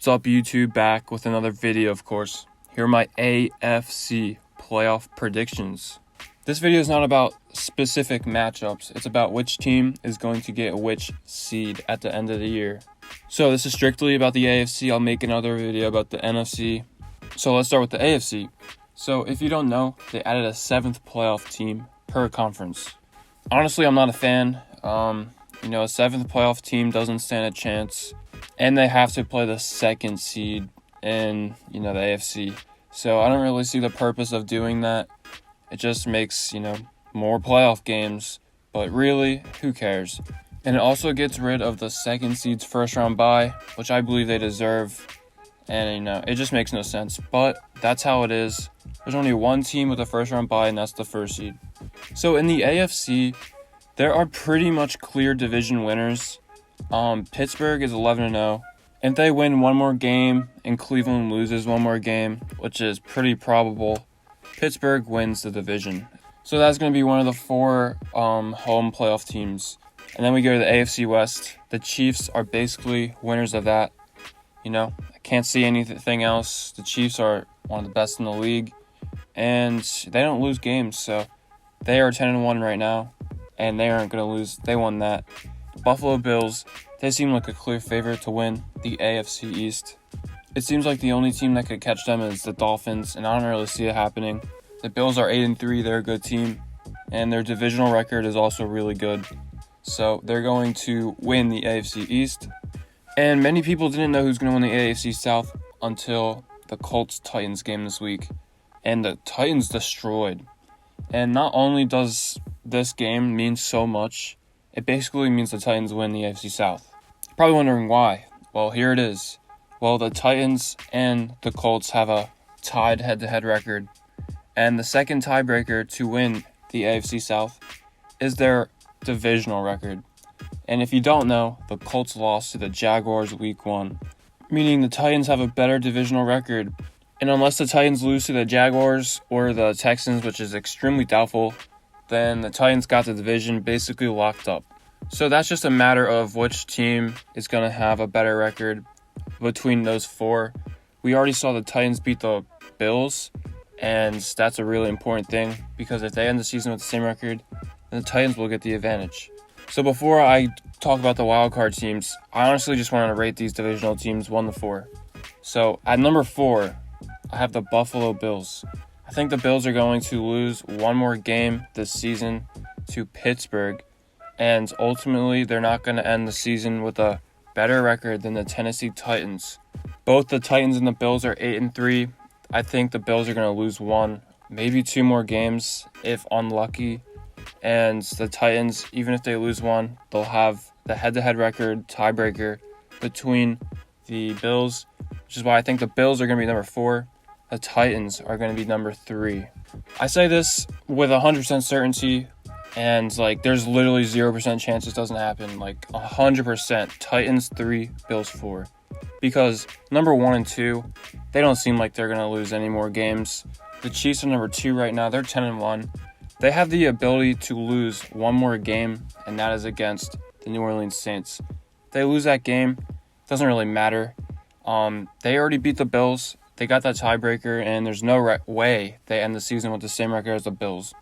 What's up, YouTube? Back with another video, of course. Here are my AFC playoff predictions. This video is not about specific matchups. It's about which team is going to get which seed at the end of the year. So this is strictly about the AFC. I'll make another video about the NFC. So let's start with the AFC. So if you don't know, they added a 7th playoff team per conference. Honestly, I'm not a fan. A 7th playoff team doesn't stand a chance. And they have to play the 2nd seed in, the AFC. So I don't really see the purpose of doing that. It just makes, more playoff games. But really, who cares? And it also gets rid of the 2nd seed's first round bye, which I believe they deserve. And, it just makes no sense. But that's how it is. There's only one team with a first round bye, and that's the 1st seed. So in the AFC, there are pretty much clear division winners. Pittsburgh is 11-0. If they win one more game and Cleveland loses one more game, which is pretty probable, Pittsburgh wins the division. So that's going to be one of the 4 home playoff teams. And then we go to the AFC West. The Chiefs are basically winners of that. I can't see anything else. The Chiefs are one of the best in the league. And they don't lose games, so they are 10-1 right now. And they aren't going to lose. They won that. Buffalo Bills, they seem like a clear favorite to win the AFC East. It seems like the only team that could catch them is the Dolphins, and I don't really see it happening. The Bills are 8-3, they're a good team, and their divisional record is also really good. So they're going to win the AFC East. And many people didn't know who's going to win the AFC South until the Colts-Titans game this week. And the Titans destroyed. And not only does this game mean so much, it basically means the Titans win the AFC South. You're probably wondering why. Well, here it is. Well, the Titans and the Colts have a tied head-to-head record. And the second tiebreaker to win the AFC South is their divisional record. And if you don't know, the Colts lost to the Jaguars week 1, meaning the Titans have a better divisional record. And unless the Titans lose to the Jaguars or the Texans, which is extremely doubtful, then the Titans got the division basically locked up. So that's just a matter of which team is going to have a better record between those 4. We already saw the Titans beat the Bills, and that's a really important thing because if they end the season with the same record, then the Titans will get the advantage. So before I talk about the wildcard teams, I honestly just wanted to rate these divisional teams 1-4. So at number 4, I have the Buffalo Bills. I think the Bills are going to lose one more game this season to Pittsburgh, and ultimately they're not going to end the season with a better record than the Tennessee Titans. Both the Titans and the Bills are 8-3. I think the Bills are going to lose 1, maybe 2 more games if unlucky, and the Titans, even if they lose 1, they'll have the head-to-head record tiebreaker between the Bills, which is why I think the Bills are going to be number 4. The Titans are going to be number 3. I say this with 100% certainty, and there's literally 0% chance this doesn't happen. 100%. Titans 3, Bills 4. Because number 1 and 2, they don't seem like they're going to lose any more games. The Chiefs are number 2 right now. They're 10-1. They have the ability to lose one more game, and that is against the New Orleans Saints. If they lose that game, it doesn't really matter. They already beat the Bills. They got that tiebreaker, and there's no way they end the season with the same record as the Bills.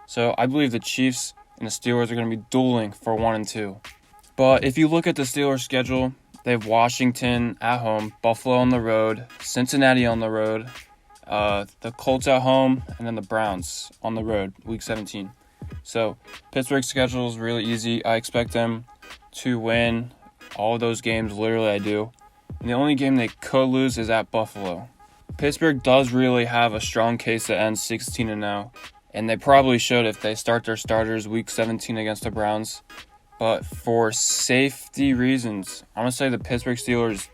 So I believe the Chiefs and the Steelers are going to be dueling for 1 and 2. But if you look at the Steelers' schedule, they have Washington at home, Buffalo on the road, Cincinnati on the road, the Colts at home, and then the Browns on the road, Week 17. So Pittsburgh's schedule is really easy. I expect them to win all of those games. Literally, I do. And the only game they could lose is at Buffalo. Pittsburgh does really have a strong case to end 16-0, and they probably should if they start their starters Week 17 against the Browns. But for safety reasons, I'm going to say the Pittsburgh Steelers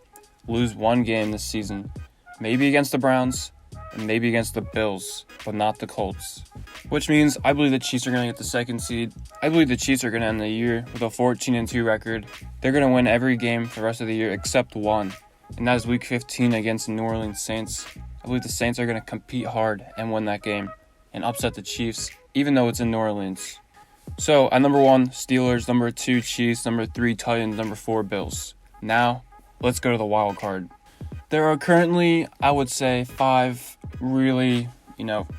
lose 1 game this season. Maybe against the Browns, and maybe against the Bills, but not the Colts. Which means I believe the Chiefs are going to get the 2nd seed. I believe the Chiefs are going to end the year with a 14-2 record. They're going to win every game for the rest of the year except one, and that is Week 15 against the New Orleans Saints. I believe the Saints are going to compete hard and win that game and upset the Chiefs, even though it's in New Orleans. So at number 1, Steelers, number 2, Chiefs, number 3, Titans, number 4, Bills. Now, let's go to the wild card. There are currently, I would say,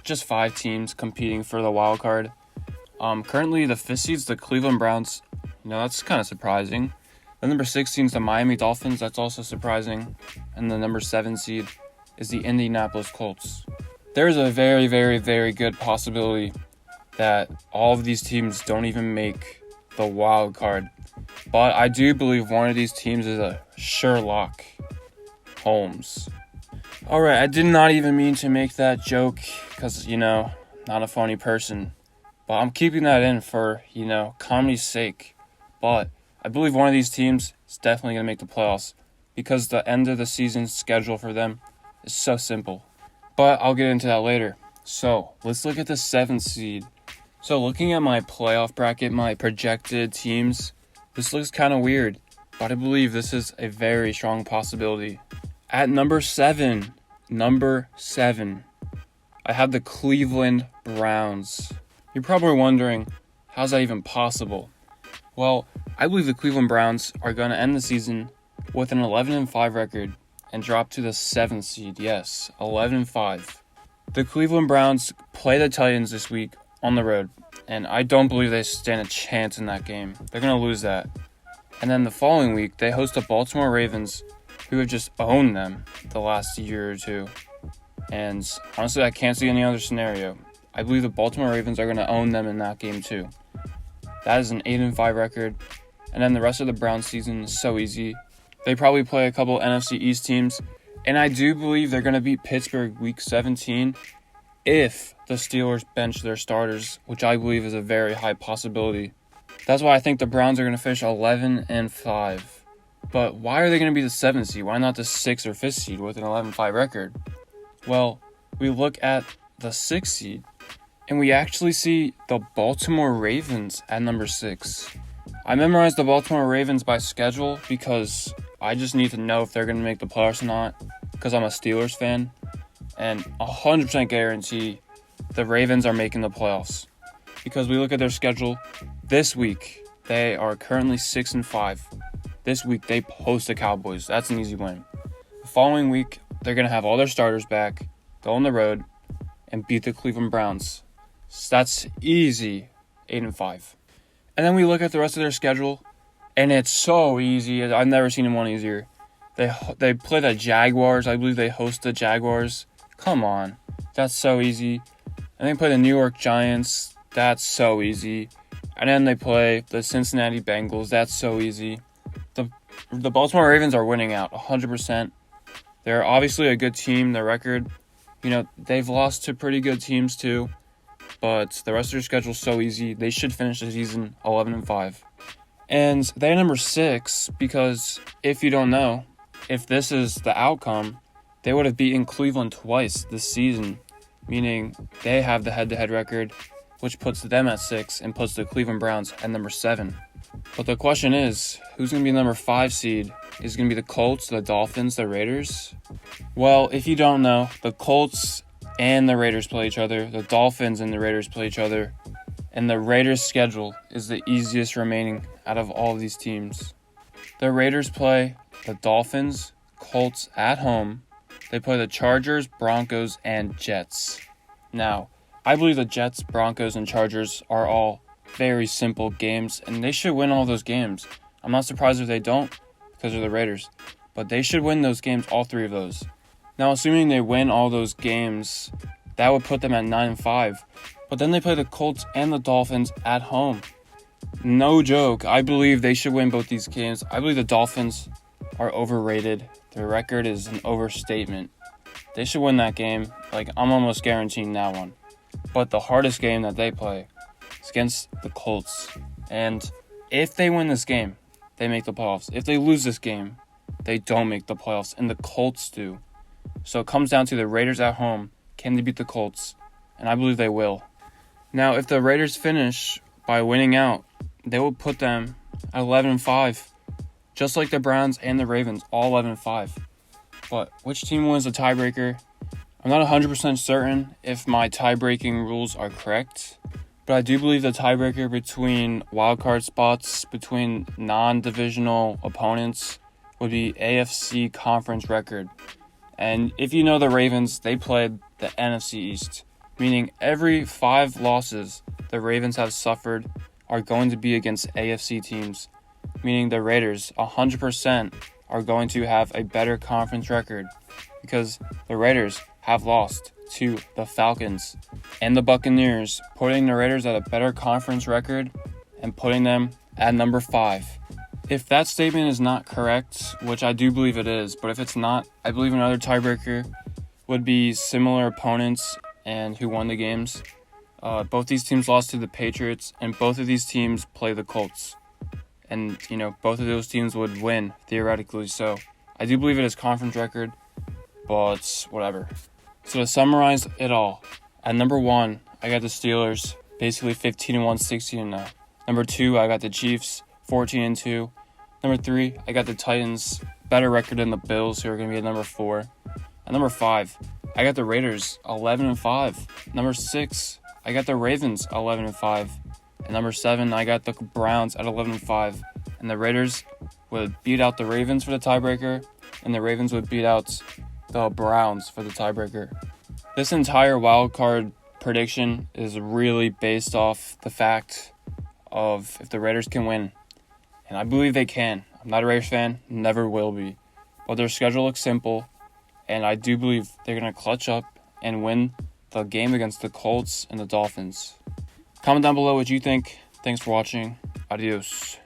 just 5 teams competing for the wild card. Currently, the 5th seed's the Cleveland Browns. That's kind of surprising. The number 16 is the Miami Dolphins. That's also surprising. And the number 7 seed is the Indianapolis Colts. There's a very, very, very good possibility that all of these teams don't even make the wild card. But I do believe one of these teams is a Sherlock Holmes. Alright, I did not even mean to make that joke because, not a funny person. But I'm keeping that in for, comedy's sake. But I believe one of these teams is definitely going to make the playoffs because the end of the season schedule for them is so simple. But I'll get into that later. So, let's look at the 7th seed. So, looking at my playoff bracket, my projected teams, this looks kind of weird. But I believe this is a very strong possibility. At number 7, I have the Cleveland Browns. You're probably wondering, how's that even possible? Well, I believe the Cleveland Browns are going to end the season with an 11-5 record and drop to the 7th seed. Yes, 11-5. The Cleveland Browns play the Titans this week on the road, and I don't believe they stand a chance in that game. They're going to lose that. And then the following week, they host the Baltimore Ravens, who have just owned them the last year or two. And honestly, I can't see any other scenario. I believe the Baltimore Ravens are going to own them in that game too. That is an 8-5 record. And then the rest of the Browns season is so easy. They probably play a couple NFC East teams. And I do believe they're going to beat Pittsburgh week 17 if the Steelers bench their starters, which I believe is a very high possibility. That's why I think the Browns are going to finish 11-5. But why are they going to be the 7th seed? Why not the 6th or 5th seed with an 11-5 record? Well, we look at the 6th seed, and we actually see the Baltimore Ravens at number 6. I memorized the Baltimore Ravens by schedule because I just need to know if they're going to make the playoffs or not because I'm a Steelers fan. And 100% guarantee the Ravens are making the playoffs because we look at their schedule. This week, they are currently 6-5. This week, they host the Cowboys. That's an easy win. The following week, they're going to have all their starters back, go on the road, and beat the Cleveland Browns. So that's easy, 8-5. And then we look at the rest of their schedule, and it's so easy. I've never seen one easier. They play the Jaguars. I believe they host the Jaguars. Come on. That's so easy. And they play the New York Giants. That's so easy. And then they play the Cincinnati Bengals. That's so easy. The Baltimore Ravens are winning out 100%. They're obviously a good team. Their record, they've lost to pretty good teams too. But the rest of their schedule is so easy. They should finish the season 11-5. And they're number 6 because if you don't know, if this is the outcome, they would have beaten Cleveland twice this season, meaning they have the head-to-head record, which puts them at 6 and puts the Cleveland Browns at number 7. But the question is, who's going to be number 5 seed? Is it going to be the Colts, the Dolphins, the Raiders? Well, if you don't know, the Colts and the Raiders play each other. The Dolphins and the Raiders play each other. And the Raiders' schedule is the easiest remaining out of all of these teams. The Raiders play the Dolphins, Colts at home. They play the Chargers, Broncos, and Jets. Now, I believe the Jets, Broncos, and Chargers are all very simple games, and they should win all those games. I'm not surprised if they don't because they're the Raiders, but they should win those games, all 3 of those. Now, assuming they win all those games, that would put them at 9-5, but then they play the Colts and the Dolphins at home. No joke, I believe they should win both these games. I believe the Dolphins are overrated. Their record is an overstatement. They should win that game. I'm almost guaranteeing that one. But the hardest game that they play is against the Colts. And if they win this game, they make the playoffs. If they lose this game, they don't make the playoffs. And the Colts do. So it comes down to the Raiders at home. Can they beat the Colts? And I believe they will. Now, if the Raiders finish by winning out, they will put them at 11-5. Just like the Browns and the Ravens, all 11-5. But which team wins the tiebreaker? I'm not 100% certain if my tie-breaking rules are correct, but I do believe the tiebreaker between wildcard spots, between non-divisional opponents, would be AFC conference record. And if you know the Ravens, they played the NFC East, meaning every 5 losses the Ravens have suffered are going to be against AFC teams, meaning the Raiders 100% are going to have a better conference record because the Raiders have lost to the Falcons and the Buccaneers, putting the Raiders at a better conference record and putting them at number 5. If that statement is not correct, which I do believe it is, but if it's not, I believe another tiebreaker would be similar opponents and who won the games. Both these teams lost to the Patriots, and both of these teams play the Colts. And, both of those teams would win, theoretically. So I do believe it is conference record, but whatever. So to summarize it all, at number 1, I got the Steelers, basically 15-1, 16-0. Number 2, I got the Chiefs, 14-2. Number 3, I got the Titans, better record than the Bills, who are going to be at number 4. At number 5, I got the Raiders, 11-5. Number 6, I got the Ravens, 11-5. And number 7, I got the Browns at 11-5. And the Raiders would beat out the Ravens for the tiebreaker, and the Ravens would beat out the Browns for the tiebreaker. This entire wildcard prediction is really based off the fact of if the Raiders can win. And I believe they can. I'm not a Raiders fan, never will be. But their schedule looks simple, and I do believe they're going to clutch up and win the game against the Colts and the Dolphins. Comment down below what you think. Thanks for watching. Adios.